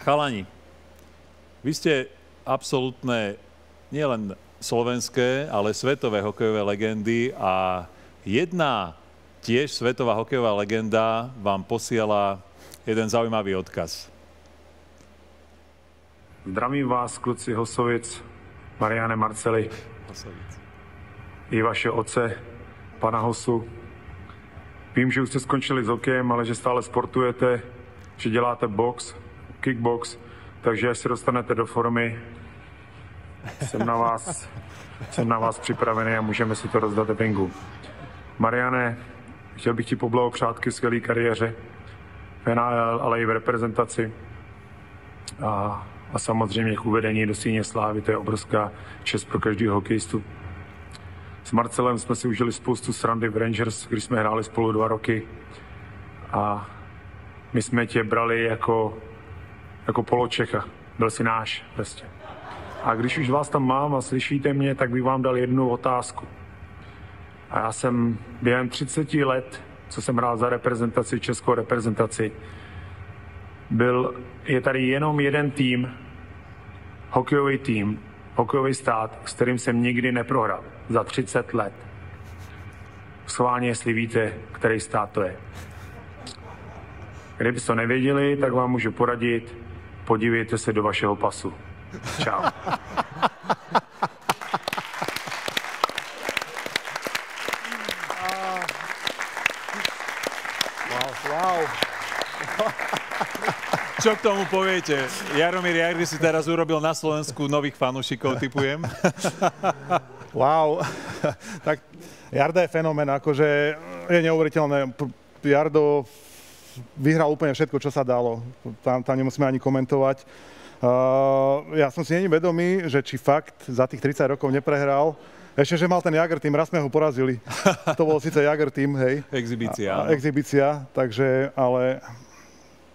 Chalani, vy ste absolútne nielen slovenské, ale svetové hokejové legendy a jedna tiež svetová hokejová legenda vám posiela jeden zaujímavý odkaz. Zdravím vás, kluci Hosovic, Mariane Marceli. Hosovic. I vaše otce, pana Hosu. Vím, že už jste skončili s hokejem, ale že stále sportujete, že děláte box, kickbox, takže až se dostanete do formy, jsem na vás připravený a můžeme si to rozdat v ringu. Mariane, chtěl bych ti poblahopřát k skvělé kariéře v NHL, ale i v reprezentaci. A samozřejmě k uvedení do síně slávy, to je obrovská čest pro každého hokejistu. S Marcelem jsme si užili spoustu srandy v Rangers, když jsme hráli spolu 2 roky. A my jsme tě brali jako poločecha. Byl si náš prostě. A když už vás tam mám a slyšíte mě, tak bych vám dal jednu otázku. A já jsem během 30 let, co jsem hrál za reprezentaci, českou reprezentaci, je tady jenom jeden tým, hokejový stát, s kterým jsem nikdy neprohrál za 30 let. Schválně, jestli víte, který stát to je. Kdybyste to nevěděli, tak vám můžu poradit, podívejte se do vašeho pasu. Čau. Wow. Čo k tomu poviete? Jaromír Jágr si teraz urobil na Slovensku nových fanúšikov, tipujem. Wow. Tak Jarda je fenomén, akože je neuveriteľné. Jardo vyhral úplne všetko, čo sa dalo. Tam nemusíme ani komentovať. Ja som si není vedomý, že či fakt za tých 30 rokov neprehral. Ešte, že mal ten Jágr tým, raz sme ho porazili. To bol síce Jágr tým, hej. Exhibícia. Exhibícia, takže, ale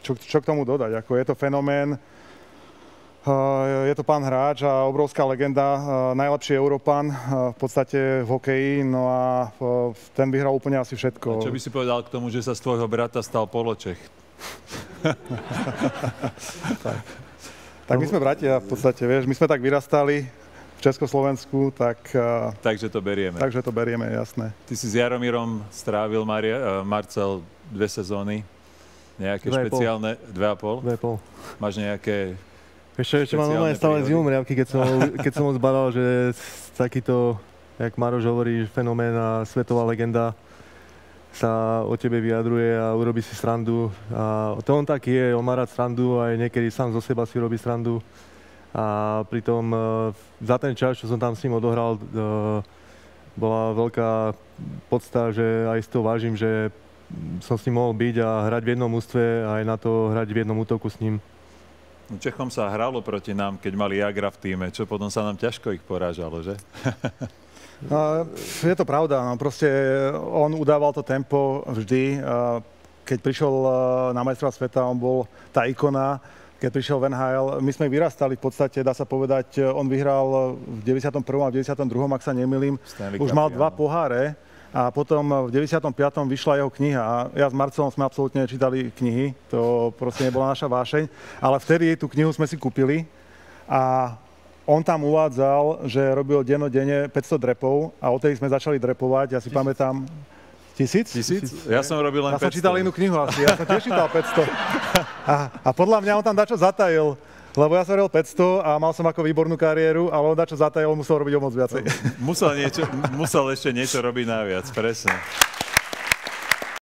čo k tomu dodať? Ako je to fenomén, je to pán hráč a obrovská legenda, najlepší Európan v podstate v hokeji, no a ten vyhral úplne asi všetko. A čo by si povedal k tomu, že sa z tvojho brata stal poločech? Tak my sme bratia v podstate, vieš, my sme tak vyrastali v Československu, tak... Takže to berieme. Takže to berieme, jasné. Ty si s Jaromírom strávil, Marcel, 2 sezóny. Nejaké špeciálne... 2,5? 2,5. Máš nejaké... Ešte mám normálne stále z riavky, keď som ho zbadal, že takýto, jak Maroš hovorí, fenomén a svetová legenda sa o tebe vyjadruje a urobí si srandu. A to on taký je, on má rád srandu a aj niekedy sám zo seba si robí srandu. A pritom za ten čas, čo som tam s ním odohral, bola veľká podsta, že aj z toho vážim, že som s ním mohol byť a hrať v jednom ústve a aj na to hrať v jednom útoku s ním. Čechom sa hralo proti nám, keď mali Jágra v tíme, čo potom sa nám ťažko ich porážalo, že? No, je to pravda, no proste on udával to tempo vždy. Keď prišiel na majstrovstvá sveta, on bol tá ikona. Keď prišiel v NHL, my sme vyrastali v podstate, dá sa povedať, on vyhral v 91. a v 92. ak sa nemýlim. Už mal 2 poháre. A potom v 95. vyšla jeho kniha a ja s Marcelom sme absolútne nečítali knihy, to proste nebola naša vášeň, ale vtedy tú knihu sme si kúpili a on tam uvádzal, že robil dennodenne 500 drepov a odtedy sme začali drepovať, ja si pamätám... 1000? Ja som robil len 500. Ja som čítal inú knihu asi, ja som tiež čítal 500. A podľa mňa on tam dačo zatajil. Lebo ja som robil 500 a mal som ako výbornú kariéru, ale on dačo zatajil, musel robiť o moc viacej. Musel ešte niečo robiť naviac, presne.